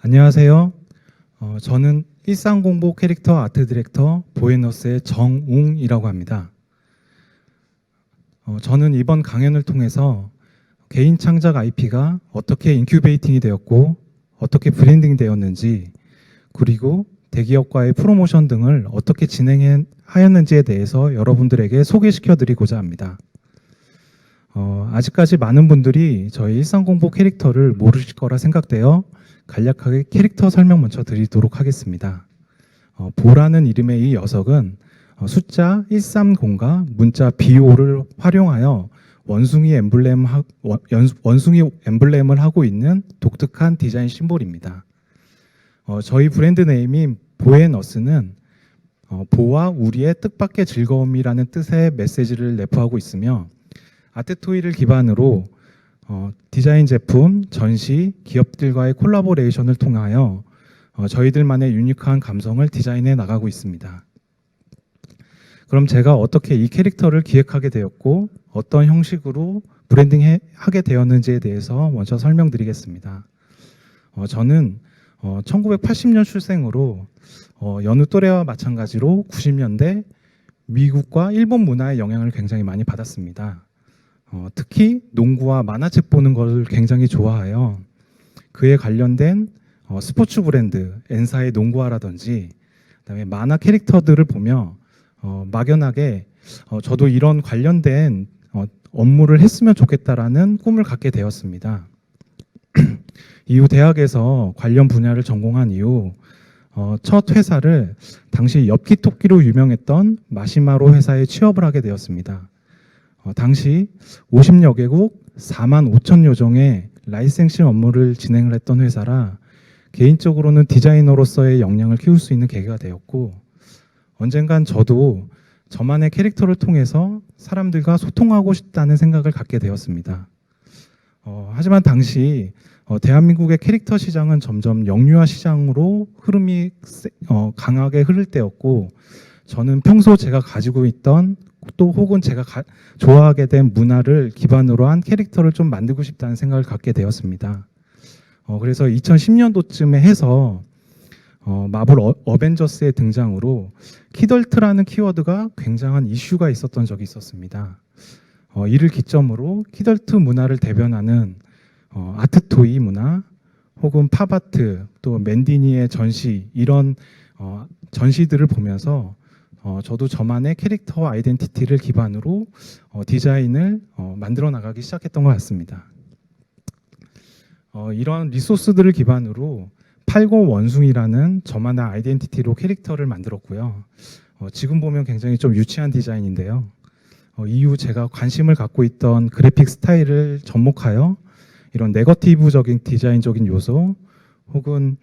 안녕하세요. 저는 일상공보 캐릭터 아트 디렉터 보에너스의 정웅이라고 합니다. 저는 이번 강연을 통해서 개인 창작 IP가 어떻게 인큐베이팅이 되었고 어떻게 브랜딩 되었는지, 그리고 대기업과의 프로모션 등을 어떻게 진행하였는지에 대해서 여러분들에게 소개시켜 드리고자 합니다. 아직까지 많은 분들이 저희 일상공보 캐릭터를 모르실 거라 생각되어 간략하게 캐릭터 설명 먼저 드리도록 하겠습니다. 보라는 이름의 이 녀석은 숫자 130과 문자 B5를 활용하여 원숭이 엠블렘을 하고 있는 독특한 디자인 심볼입니다. 저희 브랜드 네임인 보에너스는 보와 우리의 뜻밖의 즐거움이라는 뜻의 메시지를 내포하고 있으며, 아트토이를 기반으로 디자인 제품, 전시, 기업들과의 콜라보레이션을 통하여 저희들만의 유니크한 감성을 디자인해 나가고 있습니다. 그럼 제가 어떻게 이 캐릭터를 기획하게 되었고 어떤 형식으로 브랜딩하게 되었는지에 대해서 먼저 설명드리겠습니다. 저는 1980년 출생으로 여느 또래와 마찬가지로 90년대 미국과 일본 문화의 영향을 굉장히 많이 받았습니다. 특히 농구와 만화책 보는 걸 굉장히 좋아하여 그에 관련된 스포츠 브랜드 엔사의 농구화라든지 그다음에 만화 캐릭터들을 보며 막연하게 저도 이런 관련된 업무를 했으면 좋겠다라는 꿈을 갖게 되었습니다. 이후 대학에서 관련 분야를 전공한 이후 첫 회사를 당시 엽기토끼로 유명했던 마시마로 회사에 취업을 하게 되었습니다. 당시 50여 개국 4만 5천 요정의 라이센싱 업무를 진행을 했던 회사라 개인적으로는 디자이너로서의 역량을 키울 수 있는 계기가 되었고, 언젠간 저도 저만의 캐릭터를 통해서 사람들과 소통하고 싶다는 생각을 갖게 되었습니다. 하지만 당시 대한민국의 캐릭터 시장은 점점 영유아 시장으로 흐름이 강하게 흐를 때였고, 저는 평소 제가 가지고 있던 또 혹은 제가 좋아하게 된 문화를 기반으로 한 캐릭터를 좀 만들고 싶다는 생각을 갖게 되었습니다. 그래서 2010년도쯤에 해서 마블 어벤져스의 등장으로 키덜트라는 키워드가 굉장한 이슈가 있었던 적이 있었습니다. 이를 기점으로 키덜트 문화를 대변하는 아트토이 문화 혹은 팝아트, 또 맨디니의 전시, 이런 전시들을 보면서 저도 저만의 캐릭터 아이덴티티를 기반으로 디자인을 만들어 나가기 시작했던 것 같습니다. 이런 리소스들을 기반으로 80 원숭이라는 저만의 아이덴티티로 캐릭터를 만들었고요. 지금 보면 굉장히 좀 유치한 디자인인데요. 이후 제가 관심을 갖고 있던 그래픽 스타일을 접목하여 이런 네거티브적인 디자인적인 요소 혹은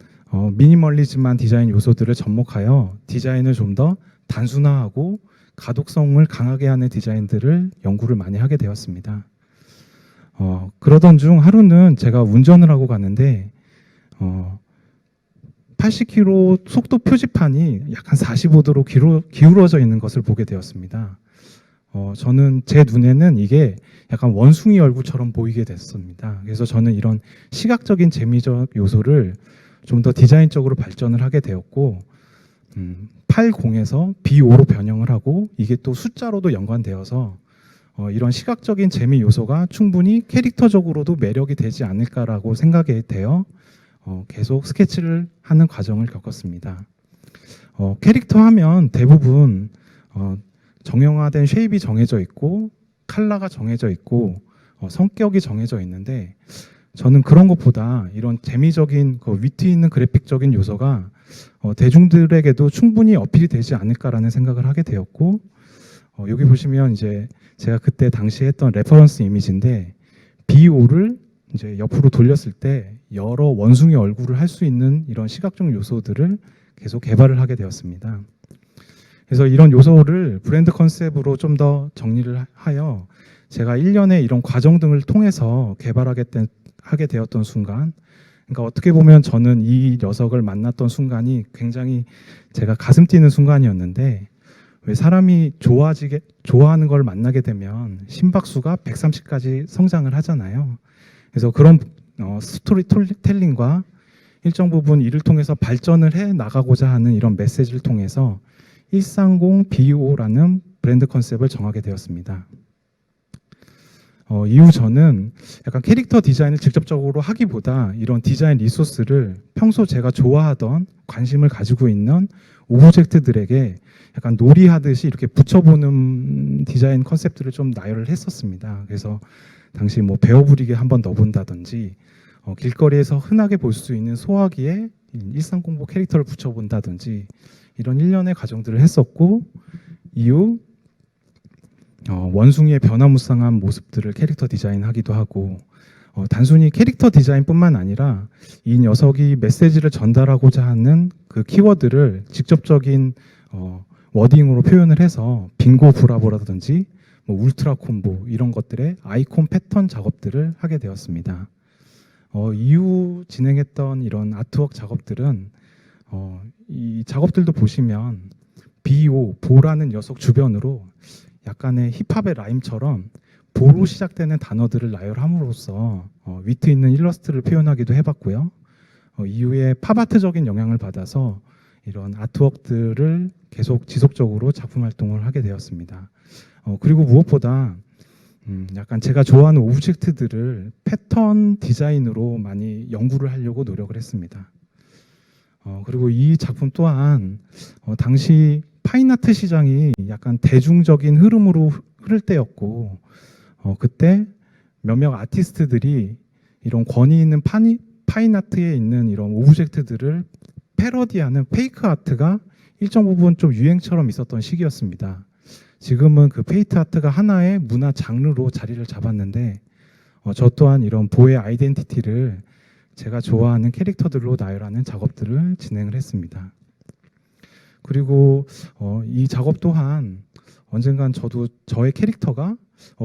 미니멀리즘한 디자인 요소들을 접목하여 디자인을 좀 더 단순화하고 가독성을 강하게 하는 디자인들을 연구를 많이 하게 되었습니다. 그러던 중 하루는 제가 운전을 하고 갔는데 80km 속도 표지판이 약간 45도로 기울어져 있는 것을 보게 되었습니다. 저는 제 눈에는 이게 약간 원숭이 얼굴처럼 보이게 됐습니다. 그래서 저는 이런 시각적인 재미적 요소를 좀 더 디자인적으로 발전을 하게 되었고, 80에서 B5로 변형을 하고 이게 또 숫자로도 연관되어서 이런 시각적인 재미 요소가 충분히 캐릭터적으로도 매력이 되지 않을까라고 생각이 되어 계속 스케치를 하는 과정을 겪었습니다. 캐릭터 하면 대부분 정형화된 쉐입이 정해져 있고 컬러가 정해져 있고 성격이 정해져 있는데, 저는 그런 것보다 이런 재미적인 위트 있는 그래픽적인 요소가 대중들에게도 충분히 어필이 되지 않을까라는 생각을 하게 되었고, 여기 보시면 이제 제가 그때 당시에 했던 레퍼런스 이미지인데 B5를 이제 옆으로 돌렸을 때 여러 원숭이 얼굴을 할 수 있는 이런 시각적 요소들을 계속 개발을 하게 되었습니다. 그래서 이런 요소를 브랜드 컨셉으로 좀 더 정리를 하여 제가 1년의 이런 과정 등을 통해서 개발하게 되었던 순간, 그러니까 어떻게 보면 저는 이 녀석을 만났던 순간이 굉장히 제가 가슴 뛰는 순간이었는데, 왜 사람이 좋아하는 걸 만나게 되면 심박수가 130까지 성장을 하잖아요. 그래서 그런 스토리텔링과 일정 부분 이를 통해서 발전을 해 나가고자 하는 이런 메시지를 통해서 130 BO라는 브랜드 컨셉을 정하게 되었습니다. 이후 저는 약간 캐릭터 디자인을 직접적으로 하기보다 이런 디자인 리소스를 평소 제가 좋아하던 관심을 가지고 있는 오브젝트들에게 약간 놀이하듯이 이렇게 붙여보는 디자인 컨셉들을 좀 나열을 했었습니다. 그래서 당시 뭐 베어브릭에 한번 넣어본다든지 길거리에서 흔하게 볼 수 있는 소화기에 13공보 캐릭터를 붙여본다든지 이런 일련의 과정들을 했었고, 이후 원숭이의 변화무쌍한 모습들을 캐릭터 디자인하기도 하고, 단순히 캐릭터 디자인뿐만 아니라 이 녀석이 메시지를 전달하고자 하는 그 키워드를 직접적인 워딩으로 표현을 해서 빙고 브라보라든지 뭐 울트라 콤보 이런 것들의 아이콘 패턴 작업들을 하게 되었습니다. 이후 진행했던 이런 아트웍 작업들은 이 작업들도 보시면 BO, 보라는 녀석 주변으로 약간의 힙합의 라임처럼 보로 시작되는 단어들을 나열함으로써 위트 있는 일러스트를 표현하기도 해봤고요. 이후에 팝아트적인 영향을 받아서 이런 아트웍들을 계속 지속적으로 작품 활동을 하게 되었습니다. 그리고 무엇보다 약간 제가 좋아하는 오브젝트들을 패턴 디자인으로 많이 연구를 하려고 노력을 했습니다. 그리고 이 작품 또한 당시 파인아트 시장이 약간 대중적인 흐름으로 흐를 때였고, 그때 몇몇 아티스트들이 이런 권위 있는 파인아트에 있는 이런 오브젝트들을 패러디하는 페이크 아트가 일정 부분 좀 유행처럼 있었던 시기였습니다. 지금은 그 페이크 아트가 하나의 문화 장르로 자리를 잡았는데, 저 또한 이런 보의 아이덴티티를 제가 좋아하는 캐릭터들로 나열하는 작업들을 진행을 했습니다. 그리고 이 작업 또한 언젠간 저도 저의 캐릭터가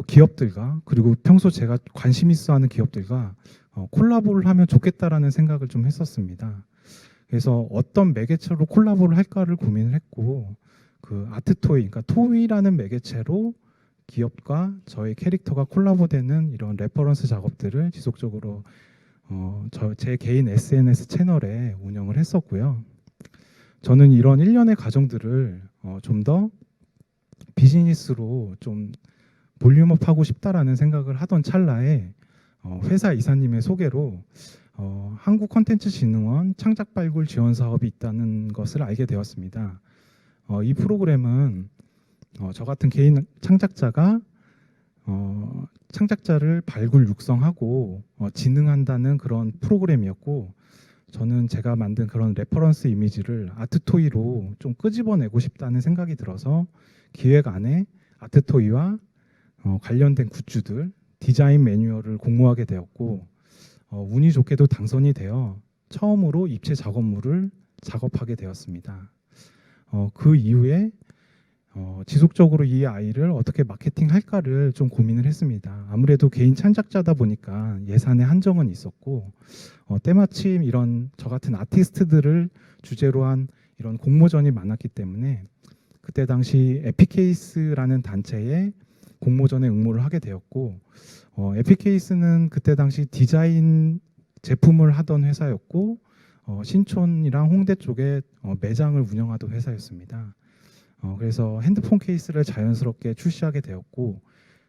기업들과, 그리고 평소 제가 관심 있어 하는 기업들과 콜라보를 하면 좋겠다라는 생각을 좀 했었습니다. 그래서 어떤 매개체로 콜라보를 할까를 고민을 했고, 그 아트토이, 그러니까 토이라는 매개체로 기업과 저의 캐릭터가 콜라보되는 이런 레퍼런스 작업들을 지속적으로 제 개인 SNS 채널에 운영을 했었고요. 저는 이런 일련의 과정들을 좀 더 비즈니스로 좀 볼륨업하고 싶다라는 생각을 하던 찰나에 회사 이사님의 소개로 한국콘텐츠진흥원 창작발굴 지원 사업이 있다는 것을 알게 되었습니다. 이 프로그램은 저 같은 개인 창작자가 창작자를 발굴 육성하고 진흥한다는 그런 프로그램이었고, 저는 제가 만든 그런 레퍼런스 이미지를 아트토이로 좀 끄집어내고 싶다는 생각이 들어서 기획 안에 아트토이와 관련된 굿즈들, 디자인 매뉴얼을 공모하게 되었고, 운이 좋게도 당선이 되어 처음으로 입체 작업물을 작업하게 되었습니다. 그 이후에 지속적으로 이 아이를 어떻게 마케팅할까를 좀 고민을 했습니다. 아무래도 개인 창작자다 보니까 예산의 한정은 있었고, 때마침 이런 저 같은 아티스트들을 주제로 한 이런 공모전이 많았기 때문에 그때 당시 에픽케이스라는 단체에 공모전에 응모를 하게 되었고, 에픽케이스는 그때 당시 디자인 제품을 하던 회사였고, 신촌이랑 홍대 쪽에 매장을 운영하던 회사였습니다. 그래서 핸드폰 케이스를 자연스럽게 출시하게 되었고,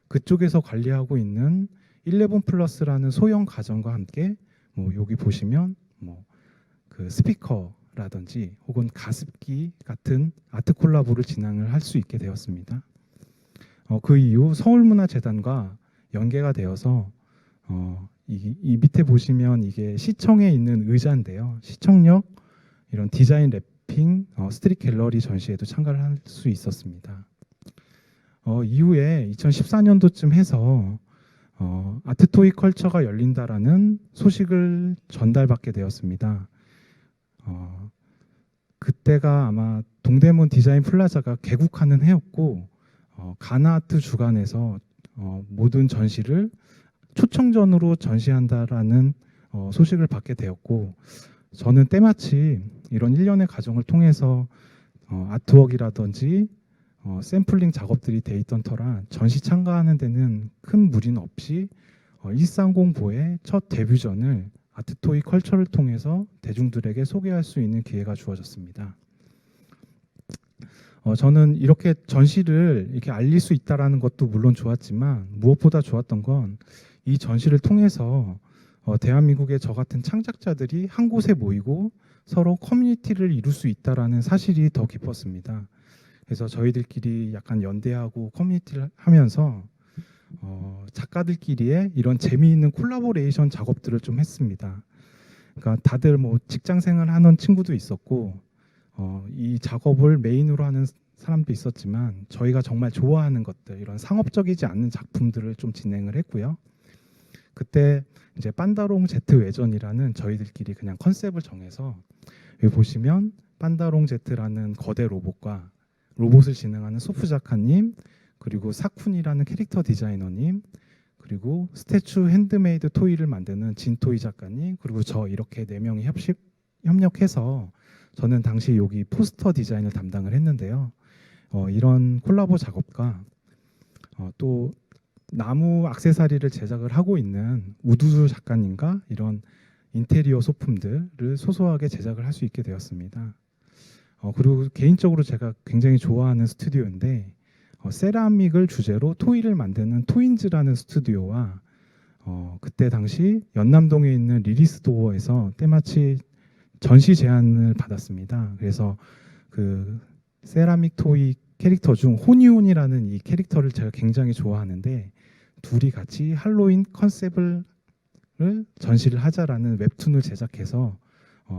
그쪽에서 관리하고 있는 11 플러스라는 소형 가전과 함께 여기 보시면 그 스피커라든지 혹은 가습기 같은 아트 콜라보를 진행을 할 수 있게 되었습니다. 그 이후 서울문화재단과 연계가 되어서 이 밑에 보시면 이게 시청에 있는 의자인데요. 시청역 이런 디자인 랩핑 스트릿 갤러리 전시에도 참가를 할 수 있었습니다. 이후에 2014년도쯤 해서 아트토이 컬처가 열린다라는 소식을 전달받게 되었습니다. 그때가 아마 동대문 디자인 플라자가 개국하는 해였고, 가나아트 주간에서 모든 전시를 초청전으로 전시한다라는 소식을 받게 되었고, 저는 때마침 이런 일련의 과정을 통해서 아트웍이라든지 샘플링 작업들이 돼 있던 터라 전시 참가하는 데는 큰 무리는 없이 130보의 첫 데뷔전을 아트토이 컬처를 통해서 대중들에게 소개할 수 있는 기회가 주어졌습니다. 저는 이렇게 전시를 이렇게 알릴 수 있다라는 것도 물론 좋았지만 무엇보다 좋았던 건 이 전시를 통해서 대한민국의 저 같은 창작자들이 한 곳에 모이고 서로 커뮤니티를 이룰 수 있다라는 사실이 더 기뻤습니다. 그래서 저희들끼리 약간 연대하고 커뮤니티를 하면서 작가들끼리의 이런 재미있는 콜라보레이션 작업들을 좀 했습니다. 그러니까 다들 뭐 직장생활 하는 친구도 있었고 이 작업을 메인으로 하는 사람도 있었지만 저희가 정말 좋아하는 것들, 이런 상업적이지 않는 작품들을 좀 진행을 했고요. 그때 이제 빤다롱 제트 외전이라는 저희들끼리 그냥 컨셉을 정해서 여기 보시면 빤다롱 제트라는 거대 로봇과 로봇을 진행하는 소프 작가님, 그리고 사쿤이라는 캐릭터 디자이너님, 그리고 스태츄 핸드메이드 토이를 만드는 진토이 작가님, 그리고 저 이렇게 4명이 협력해서 저는 당시 여기 포스터 디자인을 담당을 했는데요. 이런 콜라보 작업과 또 나무 액세서리를 제작을 하고 있는 우두주 작가님과 이런 인테리어 소품들을 소소하게 제작을 할 수 있게 되었습니다. 그리고 개인적으로 제가 굉장히 좋아하는 스튜디오인데 세라믹을 주제로 토이를 만드는 토인즈라는 스튜디오와 그때 당시 연남동에 있는 리리스도어에서 때마치 전시 제안을 받았습니다. 그래서 그 세라믹 토이 캐릭터 중 호니온이라는 이 캐릭터를 제가 굉장히 좋아하는데 둘이 같이 할로윈 컨셉을 전시를 하자라는 웹툰을 제작해서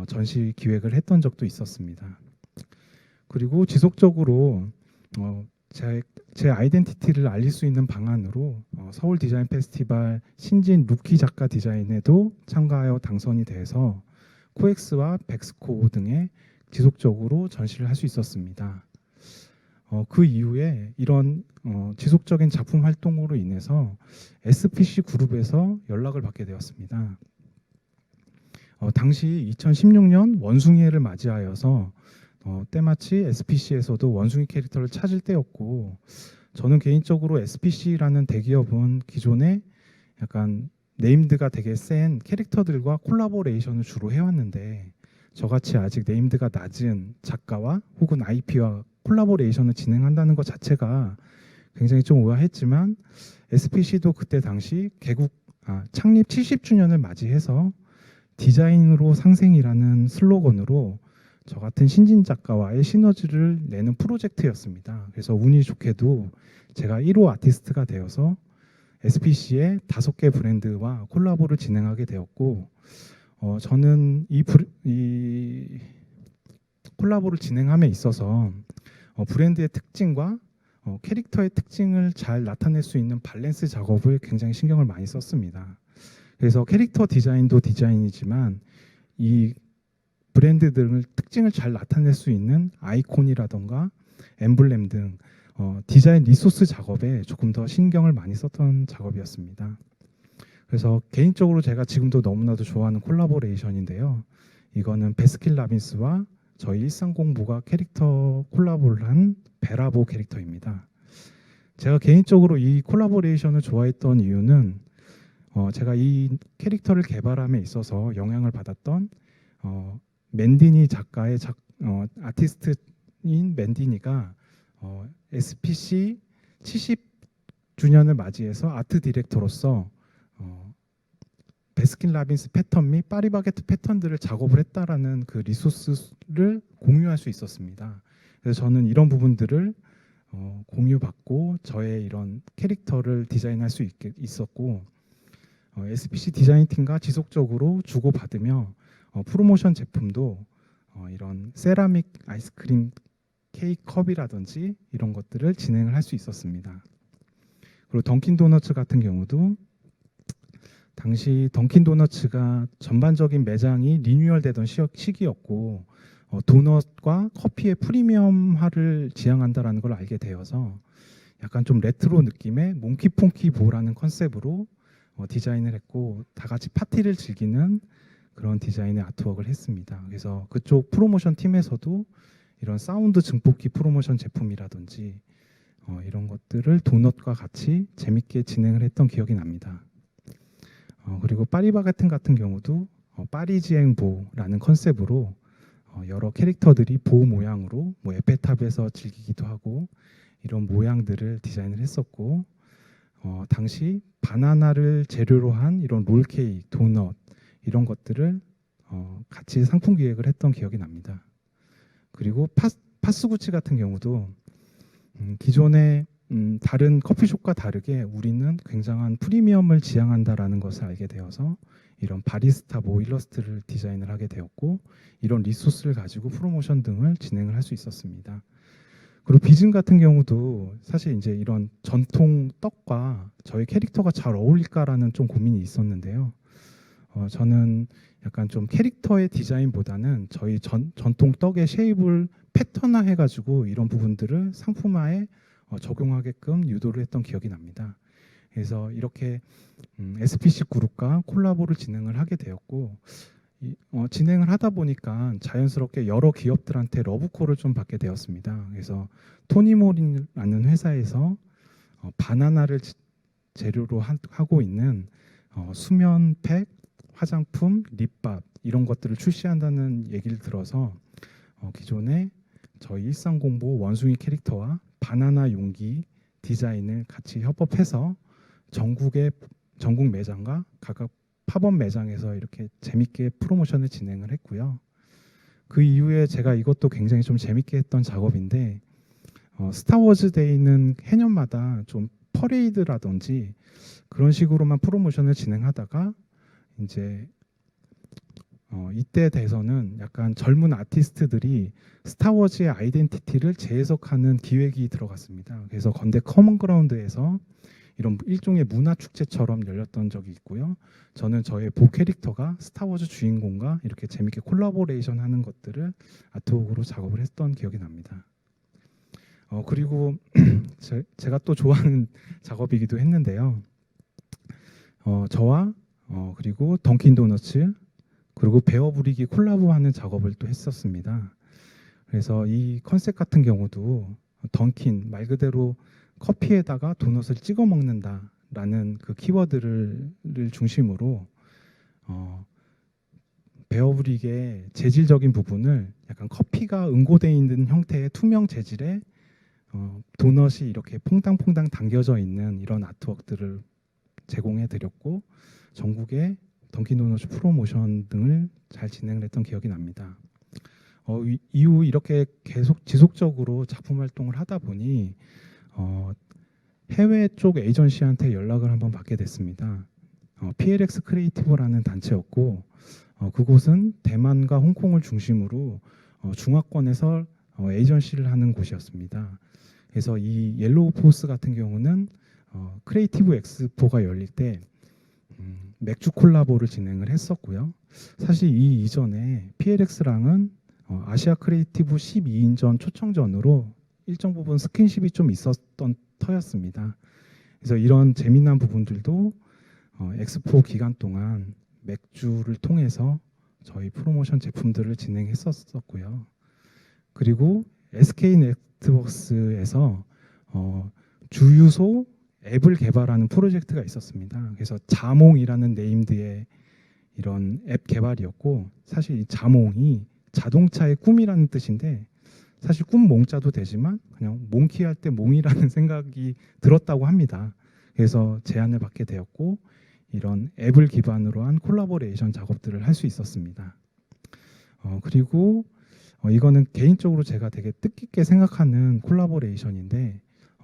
전시 기획을 했던 적도 있었습니다. 그리고 지속적으로 제 아이덴티티를 알릴 수 있는 방안으로 서울 디자인 페스티벌 신진 루키 작가 디자인에도 참가하여 당선이 돼서 코엑스와 백스코 등에 지속적으로 전시를 할 수 있었습니다. 그 이후에 이런 지속적인 작품 활동으로 인해서 SPC 그룹에서 연락을 받게 되었습니다. 당시 2016년 원숭이해를 맞이하여서 때마치 SPC에서도 원숭이 캐릭터를 찾을 때였고 저는 개인적으로 SPC라는 대기업은 기존에 약간 네임드가 되게 센 캐릭터들과 콜라보레이션을 주로 해왔는데 저같이 아직 네임드가 낮은 작가와 혹은 IP와 콜라보레이션을 진행한다는 것 자체가 굉장히 좀 의아했지만 SPC도 그때 당시 창립 70주년을 맞이해서 디자인으로 상생이라는 슬로건으로 저 같은 신진 작가와의 시너지를 내는 프로젝트였습니다. 그래서 운이 좋게도 제가 1호 아티스트가 되어서 SPC의 5개 브랜드와 콜라보를 진행하게 되었고 저는 이 콜라보를 진행함에 있어서 브랜드의 특징과 캐릭터의 특징을 잘 나타낼 수 있는 밸런스 작업을 굉장히 신경을 많이 썼습니다. 그래서 캐릭터 디자인도 디자인이지만 이 브랜드들을 특징을 잘 나타낼 수 있는 아이콘이라던가 엠블렘 등 디자인 리소스 작업에 조금 더 신경을 많이 썼던 작업이었습니다. 그래서 개인적으로 제가 지금도 너무나도 좋아하는 콜라보레이션인데요. 이거는 베스킨라빈스와 저희 일상공부가 캐릭터 콜라보를 한 베라보 캐릭터입니다. 제가 개인적으로 이 콜라보레이션을 좋아했던 이유는 제가 이 캐릭터를 개발함에 있어서 영향을 받았던 맨디니 작가의 아티스트인 맨디니가 SPC 70주년을 맞이해서 아트 디렉터로서 베스킨라빈스 패턴 및 파리바게트 패턴들을 작업을 했다라는 그 리소스를 공유할 수 있었습니다. 그래서 저는 이런 부분들을 공유받고 저의 이런 캐릭터를 디자인할 수 있었고 SPC 디자인팀과 지속적으로 주고받으며 프로모션 제품도 이런 세라믹 아이스크림 케이크 컵이라든지 이런 것들을 진행을 할 수 있었습니다. 그리고 던킨도너츠 같은 경우도 당시 던킨도너츠가 전반적인 매장이 리뉴얼되던 시기였고 도넛과 커피의 프리미엄화를 지향한다라는 걸 알게 되어서 약간 좀 레트로 느낌의 몽키퐁키 보라는 컨셉으로 디자인을 했고 다 같이 파티를 즐기는 그런 디자인의 아트웍을 했습니다. 그래서 그쪽 프로모션 팀에서도 이런 사운드 증폭기 프로모션 제품이라든지 이런 것들을 도넛과 같이 재밌게 진행을 했던 기억이 납니다. 그리고 파리바게트 같은 경우도 파리지앵보라는 컨셉으로 여러 캐릭터들이 보 모양으로 뭐 에펠탑에서 즐기기도 하고 이런 모양들을 디자인을 했었고 당시 바나나를 재료로 한 이런 롤케이크, 도넛 이런 것들을 같이 상품 기획을 했던 기억이 납니다. 그리고 파스구치 같은 경우도 기존의 다른 커피숍과 다르게 우리는 굉장한 프리미엄을 지향한다라는 것을 알게 되어서 이런 바리스타 뭐 일러스트를 디자인을 하게 되었고 이런 리소스를 가지고 프로모션 등을 진행을 할 수 있었습니다. 그리고 비즘 같은 경우도 사실 이제 이런 전통 떡과 저희 캐릭터가 잘 어울릴까라는 좀 고민이 있었는데요. 저는 약간 좀 캐릭터의 디자인보다는 저희 전통 떡의 쉐입을 패턴화 해가지고 이런 부분들을 상품화에 적용하게끔 유도를 했던 기억이 납니다. 그래서 이렇게 SPC 그룹과 콜라보를 진행을 하게 되었고 진행을 하다 보니까 자연스럽게 여러 기업들한테 러브콜을 좀 받게 되었습니다. 그래서 토니모리라는 회사에서 바나나를 재료로 하고 있는 수면팩, 화장품, 립밥 이런 것들을 출시한다는 얘기를 들어서 기존에 저희 일상공보 원숭이 캐릭터와 바나나 용기 디자인을 같이 협업해서 전국 매장과 각각 팝업 매장에서 이렇게 재밌게 프로모션을 진행을 했고요. 그 이후에 제가 이것도 굉장히 좀 재밌게 했던 작업인데 스타워즈 데이는 해년마다 좀 퍼레이드라든지 그런 식으로만 프로모션을 진행하다가 이제 이때 돼서는 약간 젊은 아티스트들이 스타워즈의 아이덴티티를 재해석하는 기획이 들어갔습니다. 그래서 건대 커먼그라운드에서 이런 일종의 문화 축제처럼 열렸던 적이 있고요. 저는 저의 보 캐릭터가 스타워즈 주인공과 이렇게 재밌게 콜라보레이션 하는 것들을 아트웍으로 작업을 했던 기억이 납니다. 그리고 제가 또 좋아하는 작업이기도 했는데요. 저와 그리고 던킨 도너츠 그리고 베어브릭이 콜라보하는 작업을 또 했었습니다. 그래서 이 컨셉 같은 경우도 던킨 말 그대로 커피에다가 도넛을 찍어 먹는다라는 그 키워드를 중심으로 베어브릭의 재질적인 부분을 약간 커피가 응고되어 있는 형태의 투명 재질의 도넛이 이렇게 퐁당퐁당 당겨져 있는 이런 아트웍들을 제공해 드렸고 전국에 던킨도너츠 프로모션 등을 잘 진행을 했던 기억이 납니다. 이후 이렇게 계속 지속적으로 작품 활동을 하다 보니 해외 쪽 에이전시한테 연락을 한번 받게 됐습니다. PLX 크리에이티브라는 단체였고 그곳은 대만과 홍콩을 중심으로 중화권에서 에이전시를 하는 곳이었습니다. 그래서 이 옐로우 포스 같은 경우는 크리에이티브 엑스포가 열릴 때 맥주 콜라보를 진행을 했었고요. 사실 이 이전에 PLX랑은 아시아 크리에이티브 12인전 초청전으로 일정 부분 스킨십이 좀 있었던 터였습니다. 그래서 이런 재미난 부분들도 엑스포 기간 동안 맥주를 통해서 저희 프로모션 제품들을 진행했었고요. 그리고 SK 네트워크스에서 주유소 앱을 개발하는 프로젝트가 있었습니다. 그래서 자몽이라는 네임드의 이런 앱 개발이었고 사실 이 자몽이 자동차의 꿈이라는 뜻인데 사실 꿈 몽자도 되지만 그냥 몽키 할 때 몽이라는 생각이 들었다고 합니다. 그래서 제안을 받게 되었고 이런 앱을 기반으로 한 콜라보레이션 작업들을 할 수 있었습니다. 그리고 이거는 개인적으로 제가 되게 뜻깊게 생각하는 콜라보레이션인데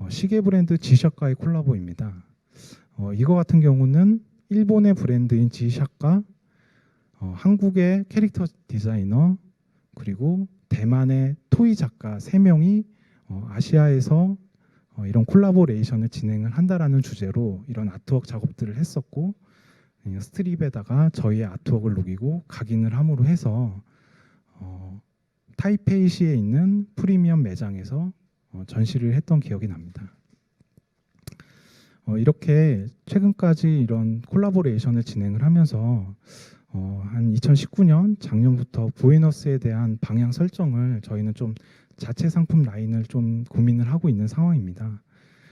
시계 브랜드 지샥과의 콜라보입니다. 이거 같은 경우는 일본의 브랜드인 지샥과 한국의 캐릭터 디자이너 그리고 대만의 토이 작가 3명이 아시아에서 이런 콜라보레이션을 진행을 한다라는 주제로 이런 아트웍 작업들을 했었고 스트립에다가 저희의 아트웍을 녹이고 각인을 함으로 해서 타이페이시에 있는 프리미엄 매장에서 전시를 했던 기억이 납니다. 이렇게 최근까지 이런 콜라보레이션을 진행을 하면서 한 2019년 작년부터 보이너스에 대한 방향 설정을 저희는 좀 자체 상품 라인을 좀 고민을 하고 있는 상황입니다.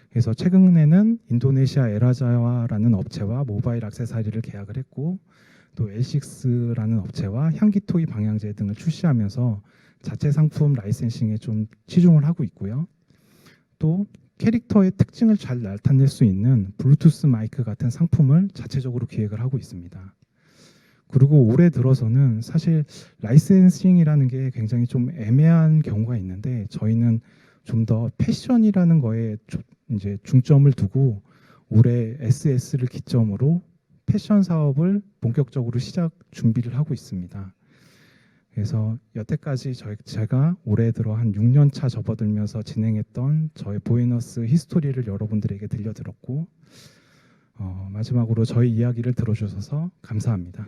그래서 최근에는 인도네시아 에라자와라는 업체와 모바일 액세서리를 계약을 했고 또 L6라는 업체와 향기토이 방향제 등을 출시하면서 자체 상품 라이센싱에 좀 치중을 하고 있고요. 또 캐릭터의 특징을 잘 나타낼 수 있는 블루투스 마이크 같은 상품을 자체적으로 기획을 하고 있습니다. 그리고 올해 들어서는 사실 라이센싱이라는 게 굉장히 좀 애매한 경우가 있는데 저희는 좀 더 패션이라는 거에 이제 중점을 두고 올해 SS를 기점으로 패션 사업을 본격적으로 시작 준비를 하고 있습니다. 그래서 여태까지 제가 올해 들어 한 6년 차 접어들면서 진행했던 저의 보이너스 히스토리를 여러분들에게 들려드렸고 마지막으로 저희 이야기를 들어주셔서 감사합니다.